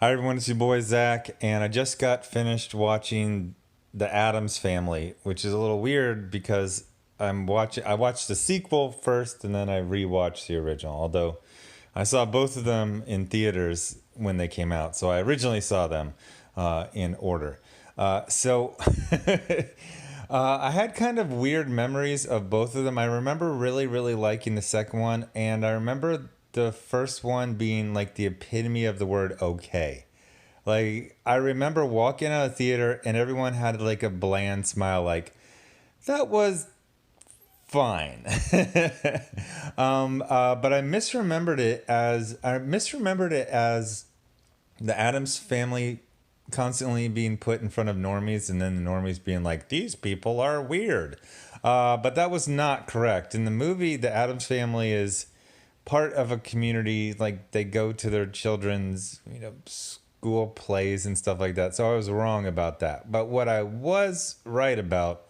Hi everyone, it's your boy Zach, and I just got finished watching The Addams Family, which is a little weird because I watched the sequel first and then I rewatched the original. Although I saw both of them in theaters when they came out, so I originally saw them in order. So I had kind of weird memories of both of them. I remember really liking the second one, and I remember the first one being like the epitome of the word okay. Like, I remember walking out of the theater and everyone had like a bland smile, like, that was fine. But I misremembered it as the Adams family constantly being put in front of normies, and then the normies being like, these people are weird. But that was not correct. In the movie, the Adams family is part of a community. Like, they go to their children's, school plays and stuff like that. So I was wrong about that. But what I was right about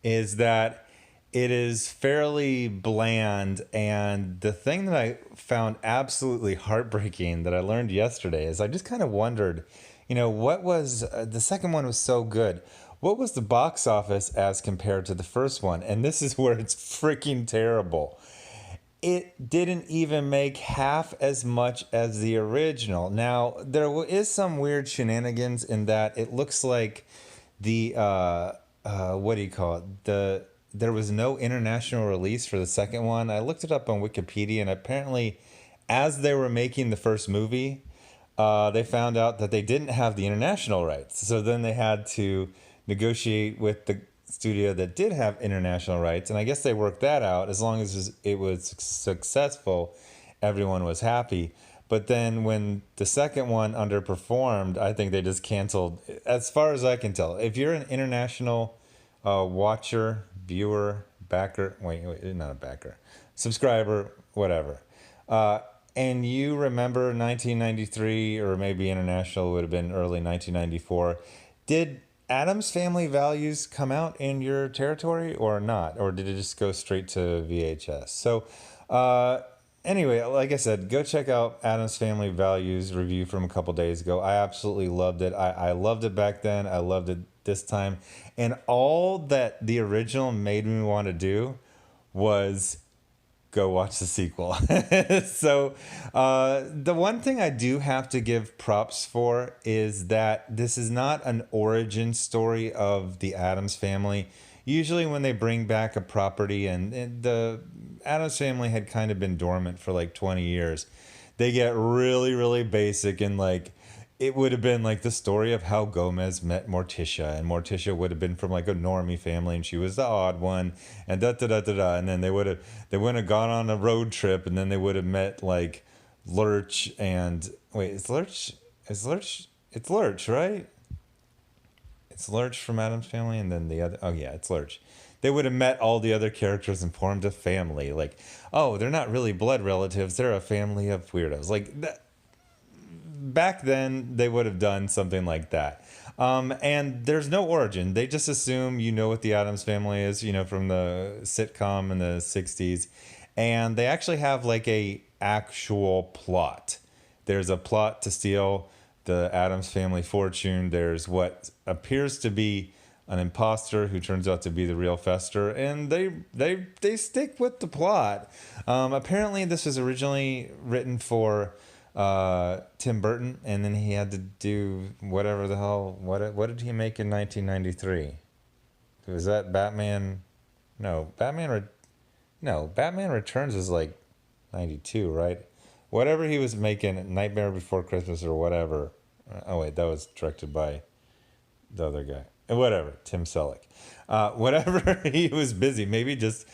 is that it is fairly bland. And the thing that I found absolutely heartbreaking that I learned yesterday is I just kind of wondered, what was the second one was so good. What was the box office as compared to the first one? And this is where it's freaking terrible. It didn't even make half as much as the original. Now, there is some weird shenanigans in that it looks like what do you call it? There was no international release for the second one. I looked it up on Wikipedia, and apparently, as they were making the first movie, they found out that they didn't have the international rights. So then they had to negotiate with the studio that did have international rights, and I guess they worked that out. As long as it was successful, everyone was happy. But then when the second one underperformed, I think they just canceled. As far as I can tell, if you're an international watcher, viewer, backer, wait, not a backer, subscriber, whatever, and you remember 1993, or maybe international would have been early 1994, did Adam's Family Values come out in your territory or not? Or did it just go straight to VHS? So, anyway, like I said, go check out Adam's Family Values review from a couple days ago. I absolutely loved it. I loved it back then. I loved it this time. And all that the original made me want to do was go watch the sequel. So, the one thing I do have to give props for is that this is not an origin story of the Addams family. Usually, when they bring back a property, and the Addams family had kind of been dormant for like 20 years, they get really basic, and like, it would have been like the story of how Gomez met Morticia, and Morticia would have been from like a normie family, and she was the odd one, and and then they wouldn't have gone on a road trip, and then they would have met like Lurch and wait, it's Lurch, right? It's Lurch from Adam's Family, and then the other, oh yeah, it's Lurch. They would have met all the other characters and formed a family. Like, oh, they're not really blood relatives; they're a family of weirdos. Like that, back then they would have done something like that. And there's no origin. They just assume you know what the Addams family is, from the sitcom in the 60s. And they actually have like a actual plot. There's a plot to steal the Addams family fortune. There's what appears to be an imposter who turns out to be the real Fester, and they stick with the plot. Apparently, this was originally written for Tim Burton, and then he had to do whatever the hell. What did he make in 1993? Was that Batman? No, Batman Returns is like 92, right? Whatever he was making, Nightmare Before Christmas or whatever. Oh wait, that was directed by the other guy. Whatever, Tim Selleck. Whatever, he was busy. Maybe just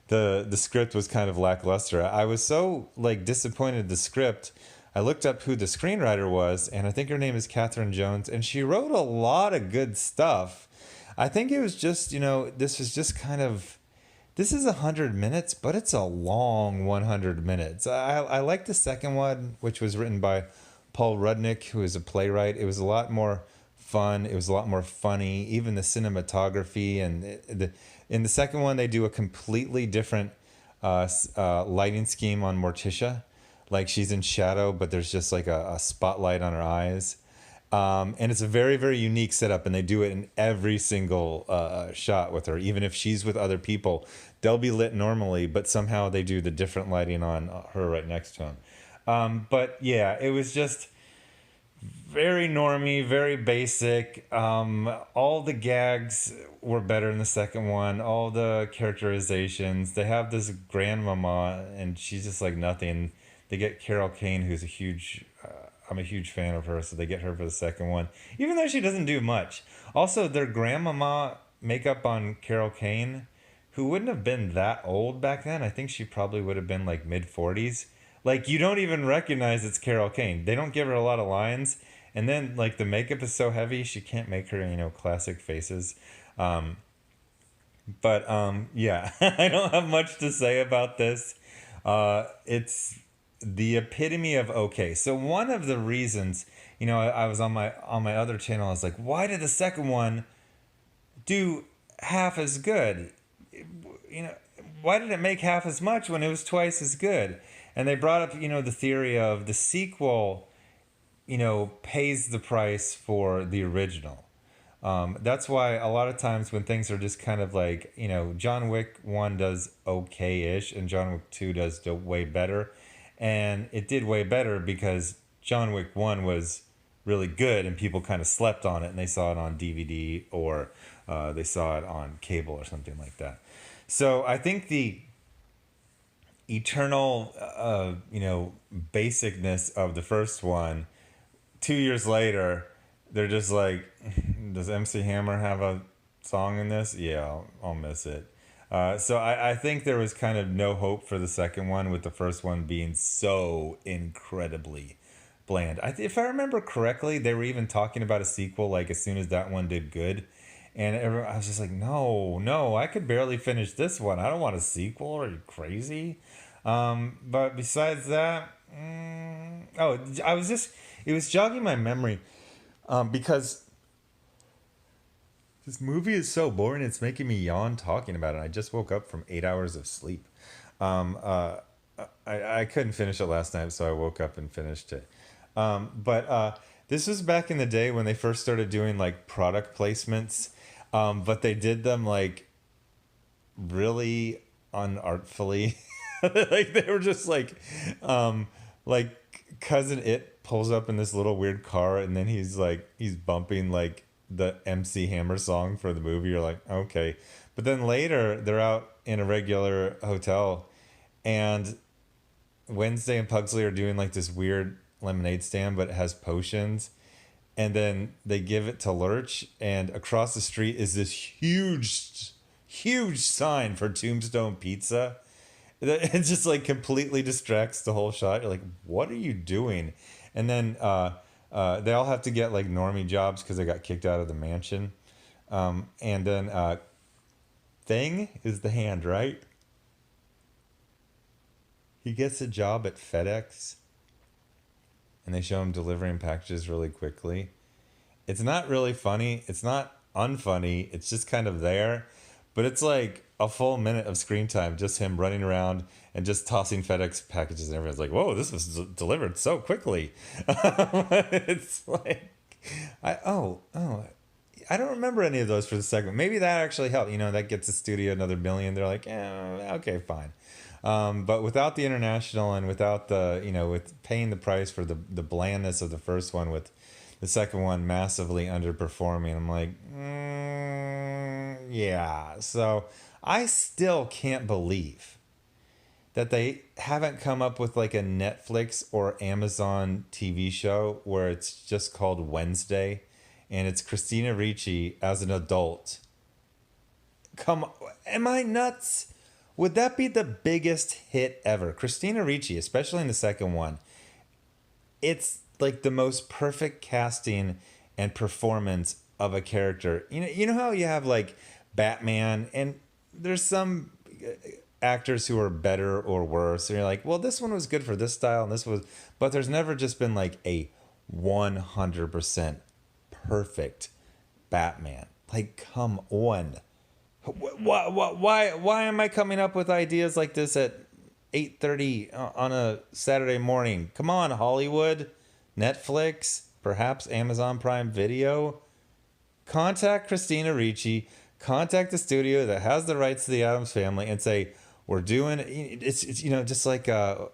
the script was kind of lackluster. I was so like disappointed in the script. I looked up who the screenwriter was, and I think her name is Catherine Jones, and she wrote a lot of good stuff. I think it was just, this was just kind of, this is 100 minutes, but it's a long 100 minutes. I like the second one, which was written by Paul Rudnick, who is a playwright. It was a lot more fun. It was a lot more funny. Even the cinematography, and in the second one, they do a completely different lighting scheme on Morticia. like she's in shadow, but there's just like a spotlight on her eyes. And it's a very, very unique setup, and they do it in every single shot with her. Even if she's with other people, they'll be lit normally, but somehow they do the different lighting on her right next to him. But yeah, it was just very normy, very basic. All the gags were better in the second one. All the characterizations. They have this grandmama, and she's just like nothing. They get Carol Kane, who's a huge. I'm a huge fan of her, so they get her for the second one, even though she doesn't do much. Also, their grandmama makeup on Carol Kane, who wouldn't have been that old back then. I think she probably would have been like mid 40s. Like you don't even recognize it's Carol Kane. They don't give her a lot of lines, and then like the makeup is so heavy she can't make her classic faces. Um, but yeah, I don't have much to say about this. It's the epitome of okay. So one of the reasons, I was on my other channel. I was like, why did the second one do half as good? You know, why did it make half as much when it was twice as good? And they brought up, the theory of the sequel, pays the price for the original. That's why a lot of times when things are just kind of like, John Wick 1 does okay-ish and John Wick 2 does way better. And it did way better because John Wick 1 was really good and people kind of slept on it and they saw it on DVD or they saw it on cable or something like that. So I think the eternal, basicness of the first one, 2 years later, they're just like, does MC Hammer have a song in this? Yeah, I'll miss it. So I think there was kind of no hope for the second one, with the first one being so incredibly bland. If I remember correctly, they were even talking about a sequel like as soon as that one did good. And I was just like, no, I could barely finish this one. I don't want a sequel. Are you crazy? But besides that, it was jogging my memory because this movie is so boring. It's making me yawn talking about it. I just woke up from 8 hours of sleep. Um, uh, I couldn't finish it last night, so I woke up and finished it. But this was back in the day when they first started doing like product placements, but they did them like really unartfully. Like they were just like cousin It pulls up in this little weird car, and then he's bumping like the MC Hammer song for the movie. You're like, okay. But then later they're out in a regular hotel, and Wednesday and Pugsley are doing like this weird lemonade stand, but it has potions. And then they give it to Lurch, and across the street is this huge sign for Tombstone Pizza. It just like completely distracts the whole shot. You're like, what are you doing? And then they all have to get like normie jobs because they got kicked out of the mansion. And then Thing is the hand, right? He gets a job at FedEx, and they show him delivering packages really quickly. It's not really funny. It's not unfunny. It's just kind of there. But it's like a full minute of screen time, just him running around and just tossing FedEx packages, and everyone's like, whoa, this was delivered so quickly. It's like, I don't remember any of those for the segment. Maybe that actually helped. That gets the studio another million. They're like, okay, fine. But without the international and without the, with paying the price for the blandness of the first one, with the second one massively underperforming, I'm like, yeah. So I still can't believe that they haven't come up with like a Netflix or Amazon TV show where it's just called Wednesday and it's Christina Ricci as an adult. Am I nuts? Would that be the biggest hit ever? Christina Ricci, especially in the second one, it's like the most perfect casting and performance of a character. You know how you have like Batman, and there's some actors who are better or worse, and you're like, well, this one was good for this style, and this was, but there's never just been like a 100% perfect Batman. Like, come on. Why am I coming up with ideas like this at 8:30 on a Saturday morning. Come on, Hollywood, Netflix, perhaps Amazon Prime Video. Contact Christina Ricci, contact the studio that has the rights to the Addams Family, and say we're doing it's just like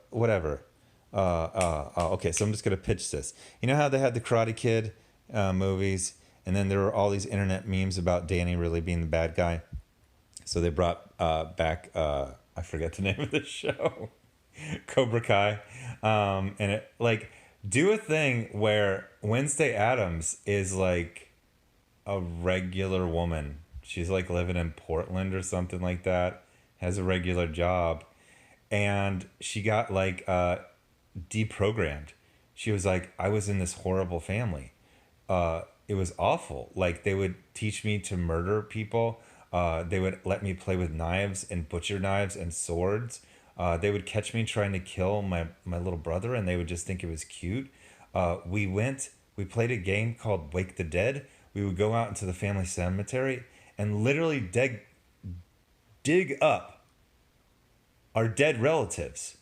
whatever. Okay, so I'm just gonna pitch this. You know how they had the Karate Kid movies, and then there were all these internet memes about Danny really being the bad guy. So they brought back I forget the name of the show, Cobra Kai, and it like do a thing where Wednesday Addams is like a regular woman. She's like living in Portland or something like that, has a regular job, and she got like deprogrammed. She was like, I was in this horrible family. It was awful. Like they would teach me to murder people. They would let me play with knives and butcher knives and swords. They would catch me trying to kill my little brother, and they would just think it was cute. We played a game called Wake the Dead. We would go out into the family cemetery and literally dig up our dead relatives.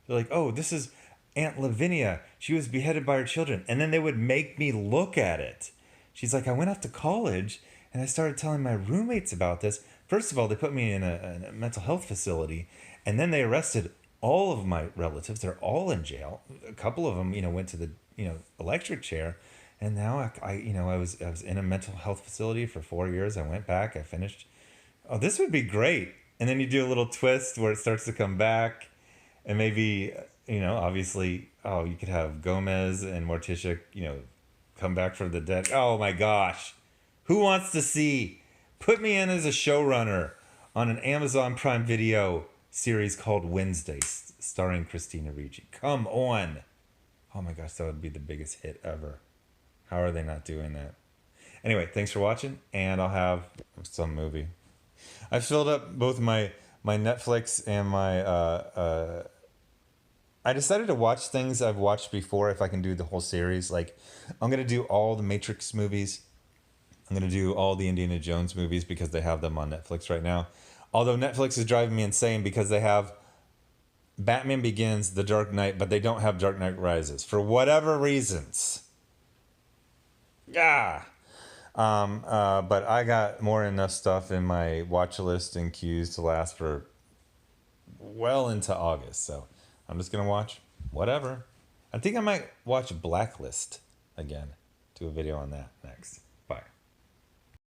They're like, oh, this is Aunt Lavinia. She was beheaded by her children. And then they would make me look at it. She's like, I went off to college and I started telling my roommates about this. First of all, they put me in a mental health facility, and then they arrested all of my relatives. They're all in jail. A couple of them, went to the, electric chair. And now I was in a mental health facility for 4 years. I went back. I finished. Oh, this would be great. And then you do a little twist where it starts to come back, and maybe obviously, oh, you could have Gomez and Morticia, come back from the dead. Oh my gosh, who wants to see? Put me in as a showrunner on an Amazon Prime Video series called Wednesday, starring Christina Ricci. Come on. Oh my gosh, that would be the biggest hit ever. How are they not doing that? Anyway, thanks for watching, and I'll have some movie. I filled up both my Netflix and my... I decided to watch things I've watched before if I can do the whole series. Like, I'm going to do all the Matrix movies. I'm going to do all the Indiana Jones movies because they have them on Netflix right now. Although Netflix is driving me insane because they have Batman Begins, The Dark Knight, but they don't have Dark Knight Rises. For whatever reasons. Yeah. But I got more than enough stuff in my watch list and queues to last for well into August. So I'm just going to watch whatever. I think I might watch Blacklist again. Do a video on that next.